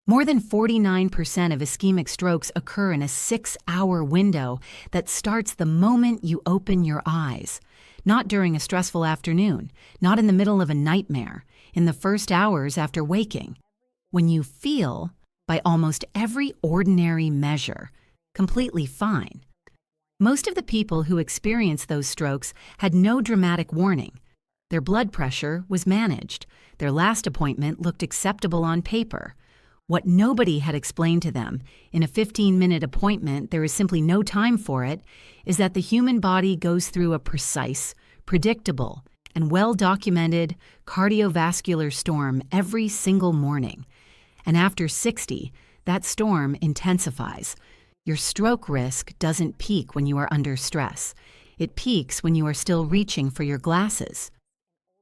More than 49% of ischemic strokes occur in a 6-hour window that starts the moment you open your eyes. Not during a stressful afternoon, not in the middle of a nightmare, in the first hours after waking. When you feel, by almost every ordinary measure, completely fine. Most of the people who experienced those strokes had no dramatic warning. Their blood pressure was managed. Their last appointment looked acceptable on paper. What nobody had explained to them, in a 15-minute appointment there is simply no time for it, is that the human body goes through a precise, predictable, and well-documented cardiovascular storm every single morning. And after 60, that storm intensifies. Your stroke risk doesn't peak when you are under stress. It peaks when you are still reaching for your glasses.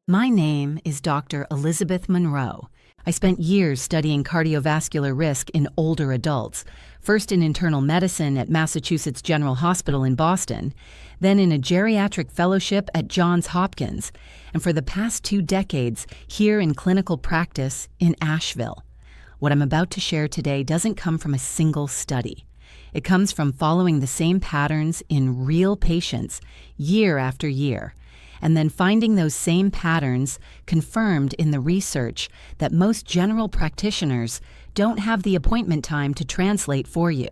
My name is Dr. Elizabeth Monroe. I spent years studying cardiovascular risk in older adults, first in internal medicine at Massachusetts General Hospital in Boston, then in a geriatric fellowship at Johns Hopkins, and for the past 2 decades here in clinical practice in Asheville. What I'm about to share today doesn't come from a single study. It comes from following the same patterns in real patients year after year, and then finding those same patterns confirmed in the research that most general practitioners don't have the appointment time to translate for you.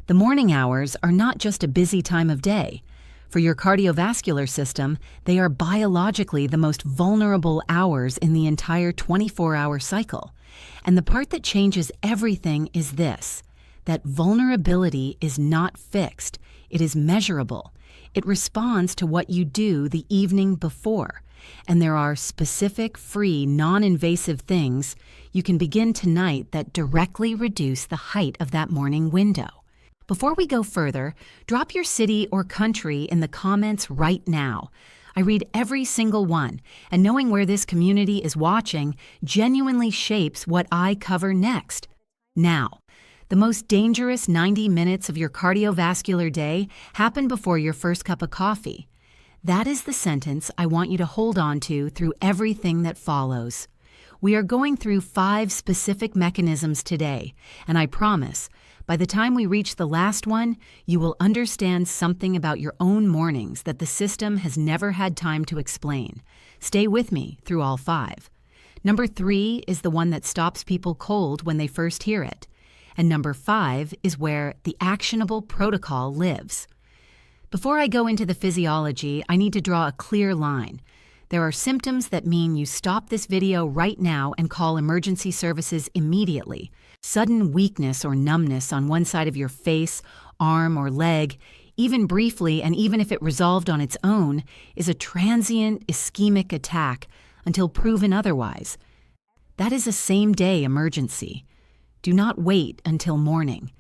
The morning hours are not just a busy time of day. For your cardiovascular system, they are biologically the most vulnerable hours in the entire 24-hour cycle. And the part that changes everything is this: that vulnerability is not fixed, it is measurable. It responds to what you do the evening before, and there are specific, free, non-invasive things you can begin tonight that directly reduce the height of that morning window. Before we go further, drop your city or country in the comments right now. I read every single one, and knowing where this community is watching genuinely shapes what I cover next. Now, the most dangerous 90 minutes of your cardiovascular day happen before your first cup of coffee. That is the sentence I want you to hold on to through everything that follows. We are going through 5 specific mechanisms today, and I promise, by the time we reach the last one, you will understand something about your own mornings that the system has never had time to explain. Stay with me through all 5. Number 3 is the one that stops people cold when they first hear it. And number 5 is where the actionable protocol lives. Before I go into the physiology, I need to draw a clear line. There are symptoms that mean you stop this video right now and call emergency services immediately. Sudden weakness or numbness on one side of your face, arm, or leg, even briefly and even if it resolved on its own, is a transient ischemic attack until proven otherwise. That is a same-day emergency. Do not wait until morning.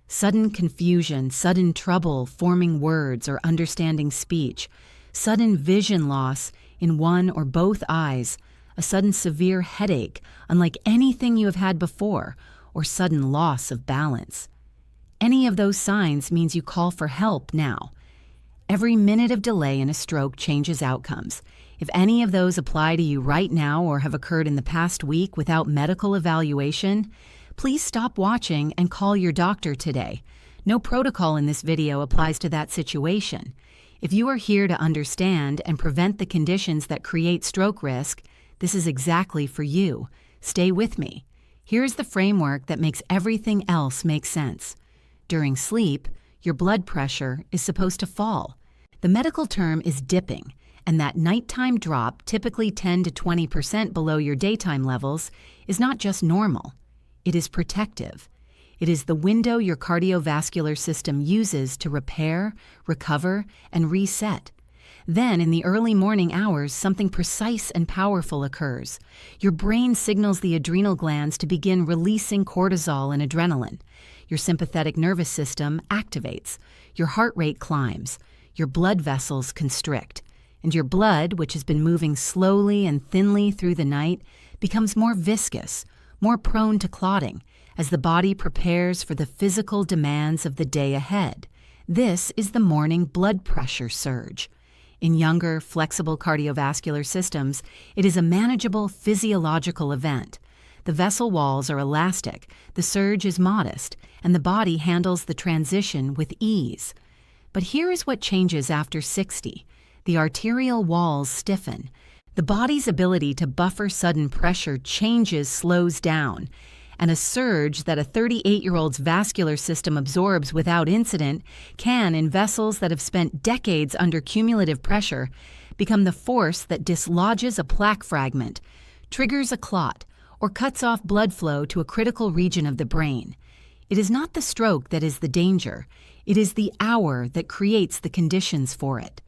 Sudden confusion, sudden trouble forming words or understanding speech, sudden vision loss in one or both eyes, a sudden severe headache unlike anything you have had before, or sudden loss of balance. Any of those signs means you call for help now. Every minute of delay in a stroke changes outcomes. If any of those apply to you right now or have occurred in the past week without medical evaluation, please stop watching and call your doctor today. No protocol in this video applies to that situation. If you are here to understand and prevent the conditions that create stroke risk, this is exactly for you. Stay with me. Here's the framework that makes everything else make sense. During sleep, your blood pressure is supposed to fall. The medical term is dipping, and that nighttime drop, typically 10 to 20% below your daytime levels, is not just normal. It is protective. It is the window your cardiovascular system uses to repair, recover, and reset. Then, in the early morning hours, something precise and powerful occurs. Your brain signals the adrenal glands to begin releasing cortisol and adrenaline. Your sympathetic nervous system activates. Your heart rate climbs. Your blood vessels constrict. And your blood, which has been moving slowly and thinly through the night, becomes more viscous, more prone to clotting, as the body prepares for the physical demands of the day ahead. This is the morning blood pressure surge. In younger, flexible cardiovascular systems, it is a manageable physiological event. The vessel walls are elastic, the surge is modest, and the body handles the transition with ease. But here is what changes after 60. The arterial walls stiffen. The body's ability to buffer sudden pressure slows down, and a surge that a 38-year-old's vascular system absorbs without incident can, in vessels that have spent decades under cumulative pressure, become the force that dislodges a plaque fragment, triggers a clot, or cuts off blood flow to a critical region of the brain. It is not the stroke that is the danger, it is the hour that creates the conditions for it.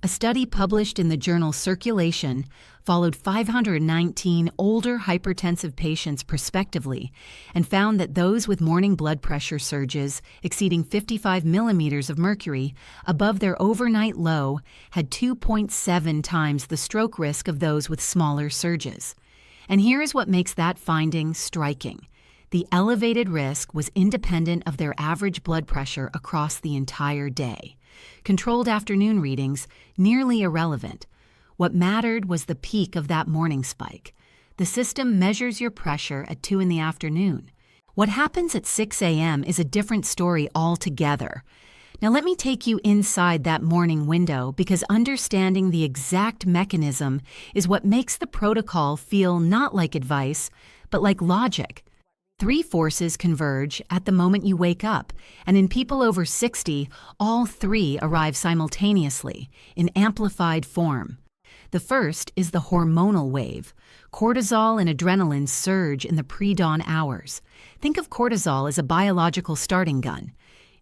A study published in the journal Circulation followed 519 older hypertensive patients prospectively and found that those with morning blood pressure surges exceeding 55 millimeters of mercury above their overnight low had 2.7 times the stroke risk of those with smaller surges. And here is what makes that finding striking. The elevated risk was independent of their average blood pressure across the entire day. Controlled afternoon readings, nearly irrelevant. What mattered was the peak of that morning spike. The system measures your pressure at 2 in the afternoon. What happens at 6 a.m. is a different story altogether. Now let me take you inside that morning window because understanding the exact mechanism is what makes the protocol feel not like advice, but like logic. 3 forces converge at the moment you wake up, and in people over 60, all 3 arrive simultaneously, in amplified form. The first is the hormonal wave. Cortisol and adrenaline surge in the pre-dawn hours. Think of cortisol as a biological starting gun.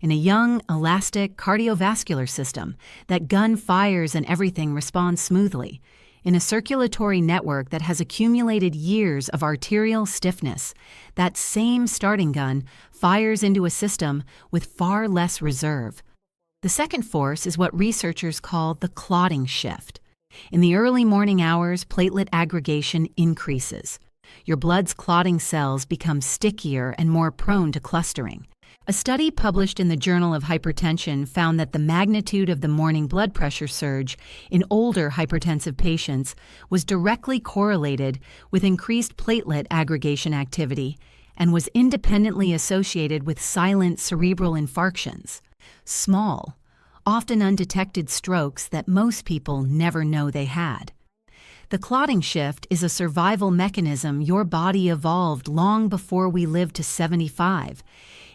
In a young, elastic cardiovascular system, that gun fires and everything responds smoothly. In a circulatory network that has accumulated years of arterial stiffness, that same starting gun fires into a system with far less reserve. The second force is what researchers call the clotting shift. In the early morning hours, platelet aggregation increases. Your blood's clotting cells become stickier and more prone to clustering. A study published in the Journal of Hypertension found that the magnitude of the morning blood pressure surge in older hypertensive patients was directly correlated with increased platelet aggregation activity and was independently associated with silent cerebral infarctions, small, often undetected strokes that most people never know they had. The clotting shift is a survival mechanism your body evolved long before we lived to 75.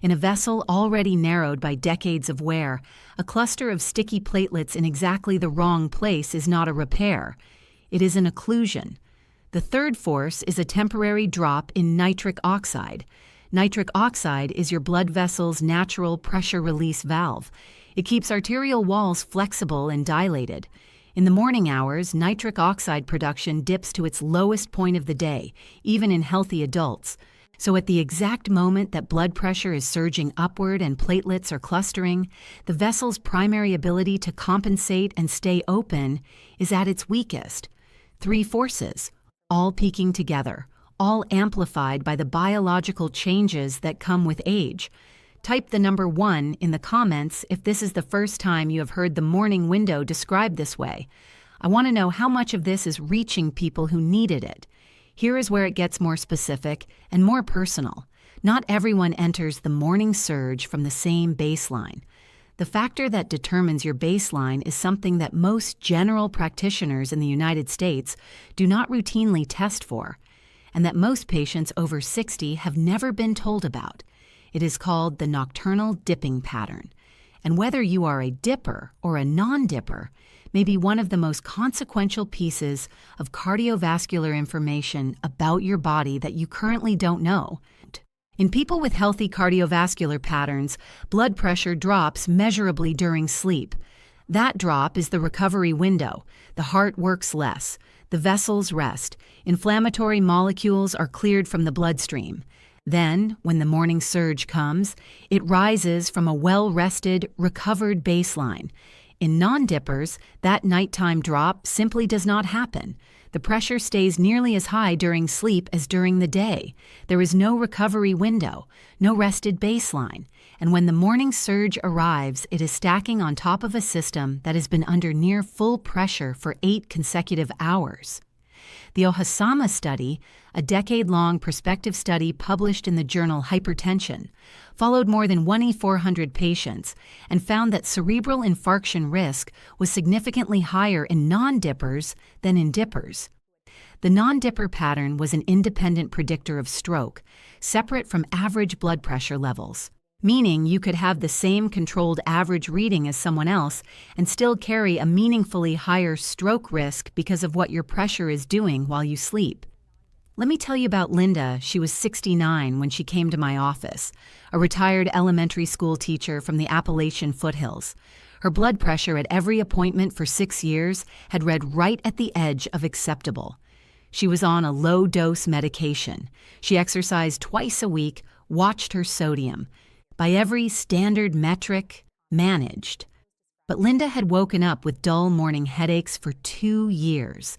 In a vessel already narrowed by decades of wear, a cluster of sticky platelets in exactly the wrong place is not a repair. It is an occlusion. The third force is a temporary drop in nitric oxide. Nitric oxide is your blood vessel's natural pressure release valve. It keeps arterial walls flexible and dilated. In the morning hours, nitric oxide production dips to its lowest point of the day, even in healthy adults. So at the exact moment that blood pressure is surging upward and platelets are clustering, the vessel's primary ability to compensate and stay open is at its weakest. 3 forces, all peaking together, all amplified by the biological changes that come with age. Type the number 1 in the comments if this is the first time you have heard the morning window described this way. I want to know how much of this is reaching people who needed it. Here is where it gets more specific and more personal. Not everyone enters the morning surge from the same baseline. The factor that determines your baseline is something that most general practitioners in the United States do not routinely test for, and that most patients over 60 have never been told about. It is called the nocturnal dipping pattern. And whether you are a dipper or a non-dipper may be one of the most consequential pieces of cardiovascular information about your body that you currently don't know. In people with healthy cardiovascular patterns, blood pressure drops measurably during sleep. That drop is the recovery window. The heart works less. The vessels rest. Inflammatory molecules are cleared from the bloodstream. Then, when the morning surge comes, it rises from a well-rested, recovered baseline. In non-dippers, that nighttime drop simply does not happen. The pressure stays nearly as high during sleep as during the day. There is no recovery window, no rested baseline. And when the morning surge arrives, it is stacking on top of a system that has been under near full pressure for 8 consecutive hours. The Ohasama study, a decade-long prospective study published in the journal Hypertension, followed more than 2,400 patients and found that cerebral infarction risk was significantly higher in non-dippers than in dippers. The non-dipper pattern was an independent predictor of stroke, separate from average blood pressure levels, meaning you could have the same controlled average reading as someone else and still carry a meaningfully higher stroke risk because of what your pressure is doing while you sleep. Let me tell you about Linda. She was 69 when she came to my office, a retired elementary school teacher from the Appalachian foothills. Her blood pressure at every appointment for 6 years had read right at the edge of acceptable. She was on a low-dose medication. She exercised twice a week, watched her sodium. By every standard metric, managed. But Linda had woken up with dull morning headaches for 2 years.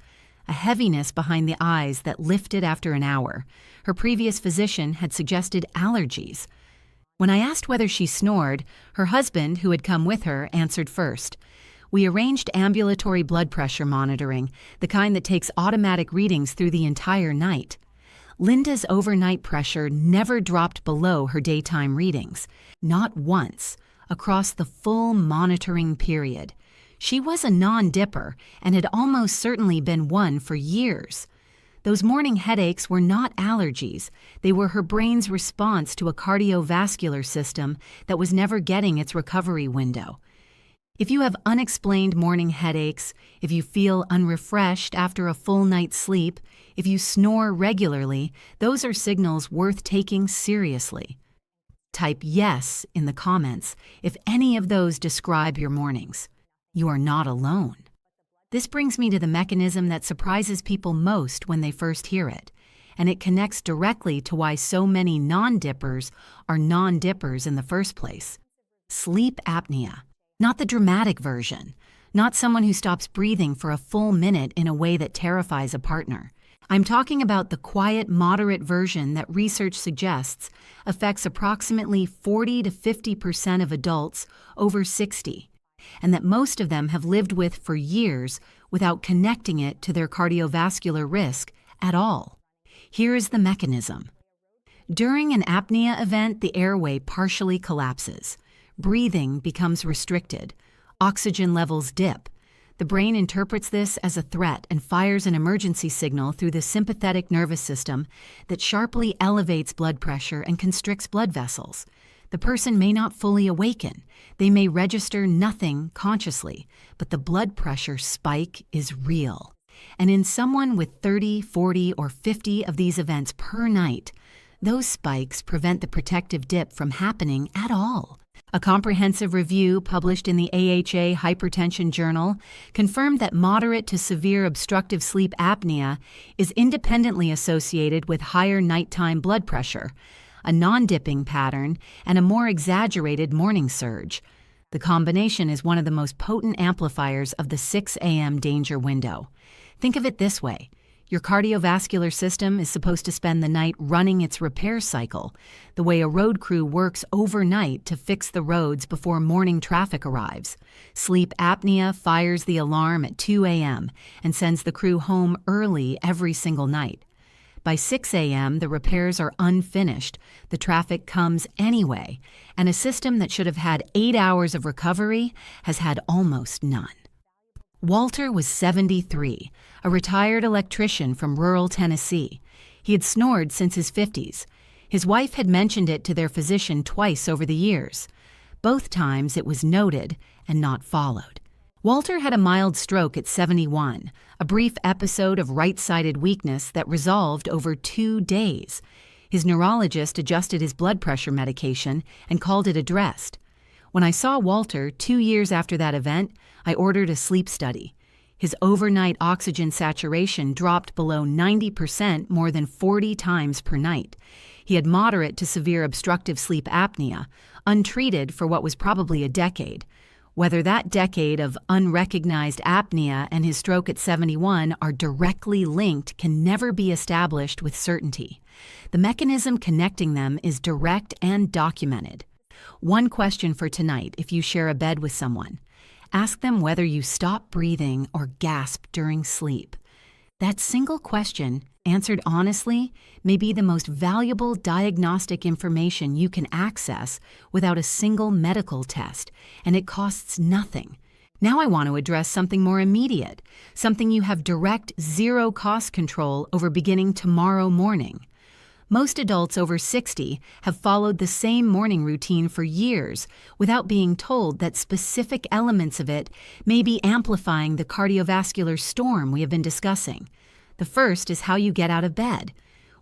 A heaviness behind the eyes that lifted after an hour. Her previous physician had suggested allergies. When I asked whether she snored, her husband, who had come with her, answered first. We arranged ambulatory blood pressure monitoring, the kind that takes automatic readings through the entire night. Linda's overnight pressure never dropped below her daytime readings, not once, across the full monitoring period. She was a non-dipper and had almost certainly been one for years. Those morning headaches were not allergies. They were her brain's response to a cardiovascular system that was never getting its recovery window. If you have unexplained morning headaches, if you feel unrefreshed after a full night's sleep, if you snore regularly, those are signals worth taking seriously. Type yes in the comments if any of those describe your mornings. You are not alone. This brings me to the mechanism that surprises people most when they first hear it, and it connects directly to why so many non-dippers are non-dippers in the first place. Sleep apnea. Not the dramatic version. Not someone who stops breathing for a full minute in a way that terrifies a partner. I'm talking about the quiet, moderate version that research suggests affects approximately 40 to 50% of adults over 60, and that most of them have lived with for years without connecting it to their cardiovascular risk at all. Here is the mechanism. During an apnea event, the airway partially collapses. Breathing becomes restricted. Oxygen levels dip. The brain interprets this as a threat and fires an emergency signal through the sympathetic nervous system that sharply elevates blood pressure and constricts blood vessels. The person may not fully awaken. They may register nothing consciously, but the blood pressure spike is real. And in someone with 30, 40, or 50 of these events per night, those spikes prevent the protective dip from happening at all. A comprehensive review published in the AHA Hypertension Journal confirmed that moderate to severe obstructive sleep apnea is independently associated with higher nighttime blood pressure, a non-dipping pattern, and a more exaggerated morning surge. The combination is one of the most potent amplifiers of the 6 a.m. danger window. Think of it this way. Your cardiovascular system is supposed to spend the night running its repair cycle, the way a road crew works overnight to fix the roads before morning traffic arrives. Sleep apnea fires the alarm at 2 a.m. and sends the crew home early every single night. By 6 a.m., the repairs are unfinished, the traffic comes anyway, and a system that should have had 8 hours of recovery has had almost none. Walter was 73, a retired electrician from rural Tennessee. He had snored since his 50s. His wife had mentioned it to their physician twice over the years. Both times it was noted and not followed. Walter had a mild stroke at 71, a brief episode of right-sided weakness that resolved over 2 days. His neurologist adjusted his blood pressure medication and called it addressed. When I saw Walter 2 years after that event, I ordered a sleep study. His overnight oxygen saturation dropped below 90% more than 40 times per night. He had moderate to severe obstructive sleep apnea, untreated for what was probably a decade. Whether that decade of unrecognized apnea and his stroke at 71 are directly linked can never be established with certainty. The mechanism connecting them is direct and documented. One question for tonight if you share a bed with someone. Ask them whether you stop breathing or gasp during sleep. That single question, answered honestly, may be the most valuable diagnostic information you can access without a single medical test, and it costs nothing. Now I want to address something more immediate, something you have direct zero-cost control over beginning tomorrow morning. Most adults over 60 have followed the same morning routine for years without being told that specific elements of it may be amplifying the cardiovascular storm we have been discussing. The first is how you get out of bed.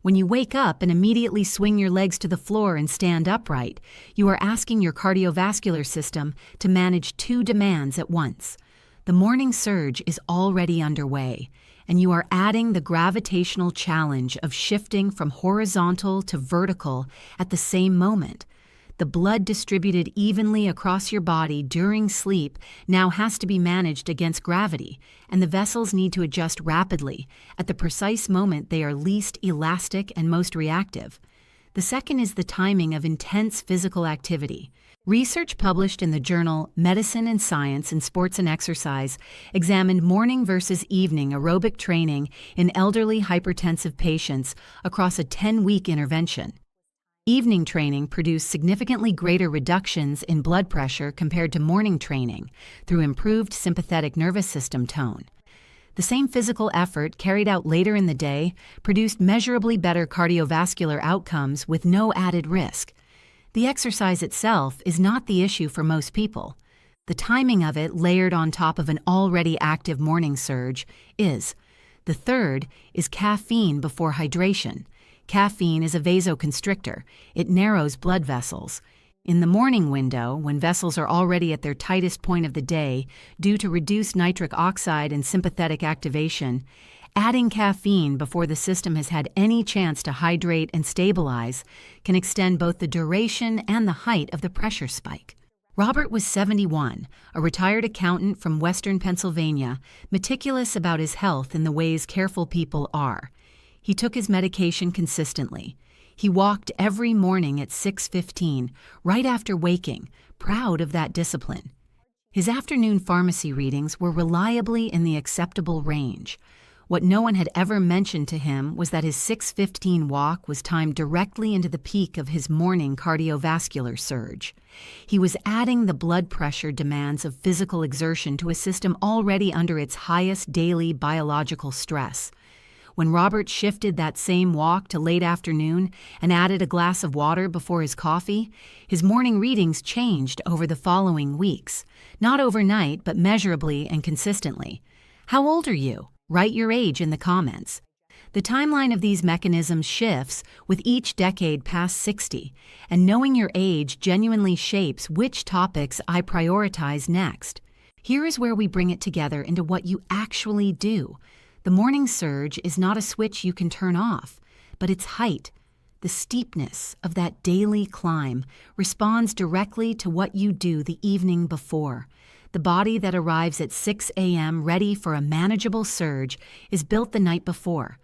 When you wake up and immediately swing your legs to the floor and stand upright, you are asking your cardiovascular system to manage two demands at once. The morning surge is already underway, and you are adding the gravitational challenge of shifting from horizontal to vertical at the same moment. The blood distributed evenly across your body during sleep now has to be managed against gravity, and the vessels need to adjust rapidly at the precise moment they are least elastic and most reactive. The second is the timing of intense physical activity. Research published in the journal Medicine and Science in Sports and Exercise examined morning versus evening aerobic training in elderly hypertensive patients across a 10-week intervention. Evening training produced significantly greater reductions in blood pressure compared to morning training through improved sympathetic nervous system tone. The same physical effort carried out later in the day produced measurably better cardiovascular outcomes with no added risk. The exercise itself is not the issue for most people. The timing of it layered on top of an already active morning surge is. The third is caffeine before hydration. Caffeine is a vasoconstrictor. It narrows blood vessels. In the morning window, when vessels are already at their tightest point of the day due to reduced nitric oxide and sympathetic activation, adding caffeine before the system has had any chance to hydrate and stabilize can extend both the duration and the height of the pressure spike. Robert was 71, a retired accountant from Western Pennsylvania, meticulous about his health in the ways careful people are. He took his medication consistently. He walked every morning at 6:15, right after waking, proud of that discipline. His afternoon pharmacy readings were reliably in the acceptable range. What no one had ever mentioned to him was that his 6:15 walk was timed directly into the peak of his morning cardiovascular surge. He was adding the blood pressure demands of physical exertion to a system already under its highest daily biological stress. When Robert shifted that same walk to late afternoon and added a glass of water before his coffee, his morning readings changed over the following weeks. Not overnight, but measurably and consistently. How old are you? Write your age in the comments. The timeline of these mechanisms shifts with each decade past 60, and knowing your age genuinely shapes which topics I prioritize next. Here is where we bring it together into what you actually do. The morning surge is not a switch you can turn off, but its height, the steepness of that daily climb, responds directly to what you do the evening before. The body that arrives at 6 a.m. ready for a manageable surge is built the night before.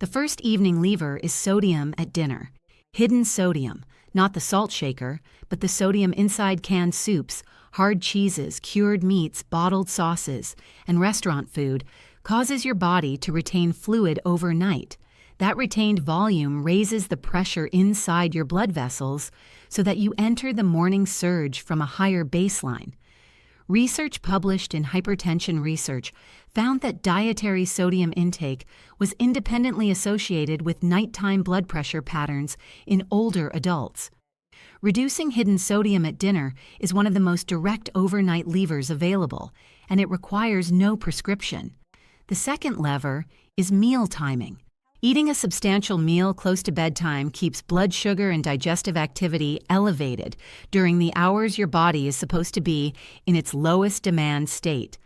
The first evening lever is sodium at dinner. Hidden sodium, not the salt shaker, but the sodium inside canned soups, hard cheeses, cured meats, bottled sauces, and restaurant food, causes your body to retain fluid overnight. That retained volume raises the pressure inside your blood vessels so that you enter the morning surge from a higher baseline. Research published in Hypertension Research found that dietary sodium intake was independently associated with nighttime blood pressure patterns in older adults. Reducing hidden sodium at dinner is one of the most direct overnight levers available, and it requires no prescription. The second lever is meal timing. Eating a substantial meal close to bedtime keeps blood sugar and digestive activity elevated during the hours your body is supposed to be in its lowest demand state.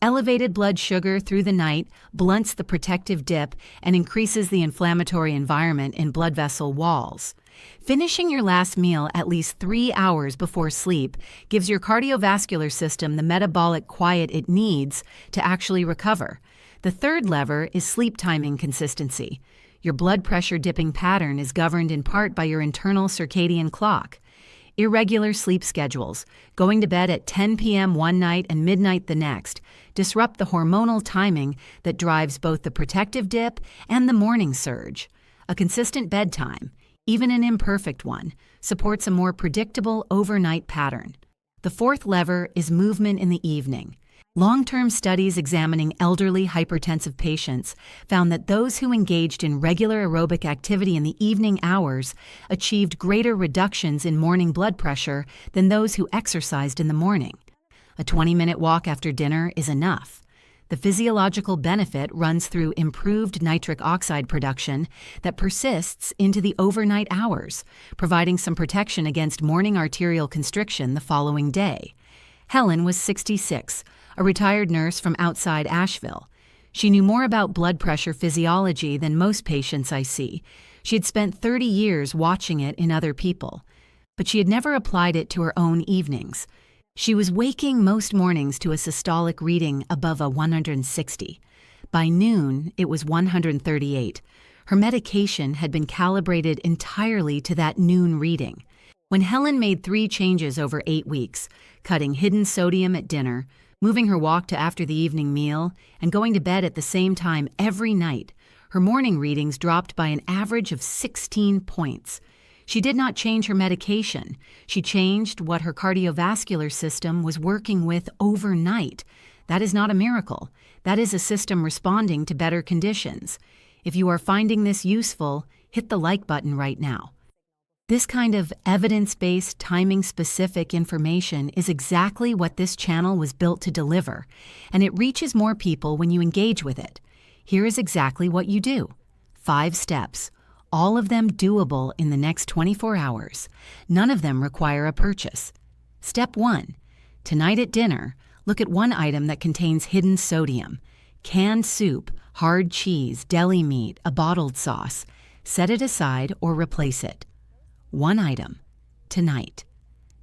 Elevated blood sugar through the night blunts the protective dip and increases the inflammatory environment in blood vessel walls. Finishing your last meal at least 3 hours before sleep gives your cardiovascular system the metabolic quiet it needs to actually recover. The third lever is sleep timing consistency. Your blood pressure dipping pattern is governed in part by your internal circadian clock. Irregular sleep schedules, going to bed at 10 p.m. one night and midnight the next, disrupt the hormonal timing that drives both the protective dip and the morning surge. A consistent bedtime, even an imperfect one, supports a more predictable overnight pattern. The fourth lever is movement in the evening. Long-term studies examining elderly hypertensive patients found that those who engaged in regular aerobic activity in the evening hours achieved greater reductions in morning blood pressure than those who exercised in the morning. A 20-minute walk after dinner is enough. The physiological benefit runs through improved nitric oxide production that persists into the overnight hours, providing some protection against morning arterial constriction the following day. Helen was 66, a retired nurse from outside Asheville. She knew more about blood pressure physiology than most patients I see. She had spent 30 years watching it in other people, but she had never applied it to her own evenings. She was waking most mornings to a systolic reading above a 160. By noon, it was 138. Her medication had been calibrated entirely to that noon reading. When Helen made 3 changes over 8 weeks, cutting hidden sodium at dinner, moving her walk to after the evening meal, and going to bed at the same time every night, her morning readings dropped by an average of 16 points. She did not change her medication. She changed what her cardiovascular system was working with overnight. That is not a miracle. That is a system responding to better conditions. If you are finding this useful, hit the like button right now. This kind of evidence-based, timing-specific information is exactly what this channel was built to deliver, and it reaches more people when you engage with it. Here is exactly what you do. 5 steps, all of them doable in the next 24 hours. None of them require a purchase. Step 1. Tonight at dinner, look at one item that contains hidden sodium. Canned soup, hard cheese, deli meat, a bottled sauce. Set it aside or replace it. One item. Tonight.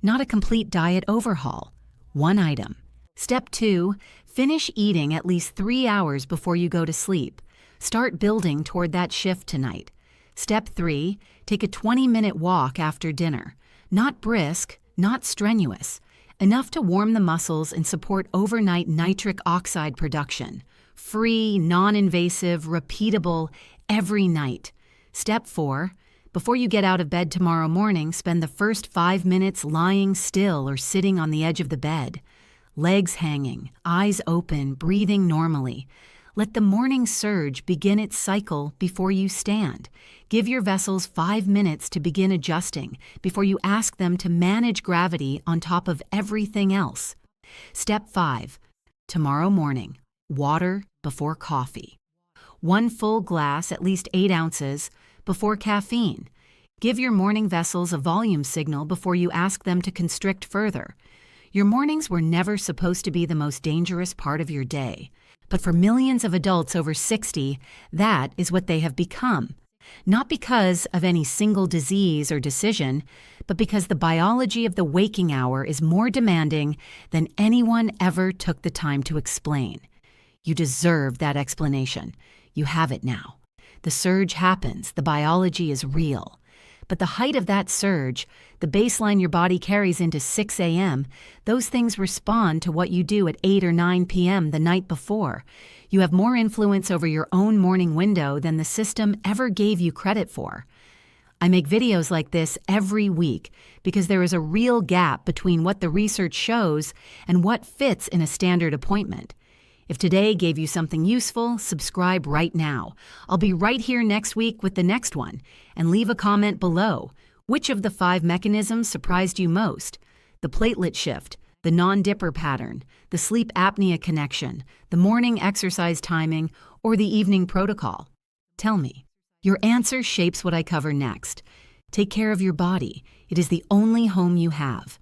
Not a complete diet overhaul. One item. Step 2. Finish eating at least 3 hours before you go to sleep. Start building toward that shift tonight. Step 3. Take a 20-minute walk after dinner. Not brisk, not strenuous. Enough to warm the muscles and support overnight nitric oxide production. Free, non-invasive, repeatable, every night. Step 4. Before you get out of bed tomorrow morning, spend the first 5 minutes lying still or sitting on the edge of the bed. Legs hanging, eyes open, breathing normally. Let the morning surge begin its cycle before you stand. Give your vessels 5 minutes to begin adjusting before you ask them to manage gravity on top of everything else. Step 5. Tomorrow morning, water before coffee. 1 full glass, at least 8 ounces, before caffeine. Give your morning vessels a volume signal before you ask them to constrict further. Your mornings were never supposed to be the most dangerous part of your day. But for millions of adults over 60, that is what they have become. Not because of any single disease or decision, but because the biology of the waking hour is more demanding than anyone ever took the time to explain. You deserve that explanation. You have it now. The surge happens, the biology is real. But the height of that surge, the baseline your body carries into 6 a.m., those things respond to what you do at 8 or 9 p.m. the night before. You have more influence over your own morning window than the system ever gave you credit for. I make videos like this every week because there is a real gap between what the research shows and what fits in a standard appointment. If today gave you something useful, subscribe right now. I'll be right here next week with the next one. And leave a comment below. Which of the 5 mechanisms surprised you most? The platelet shift, the non-dipper pattern, the sleep apnea connection, the morning exercise timing, or the evening protocol? Tell me. Your answer shapes what I cover next. Take care of your body. It is the only home you have.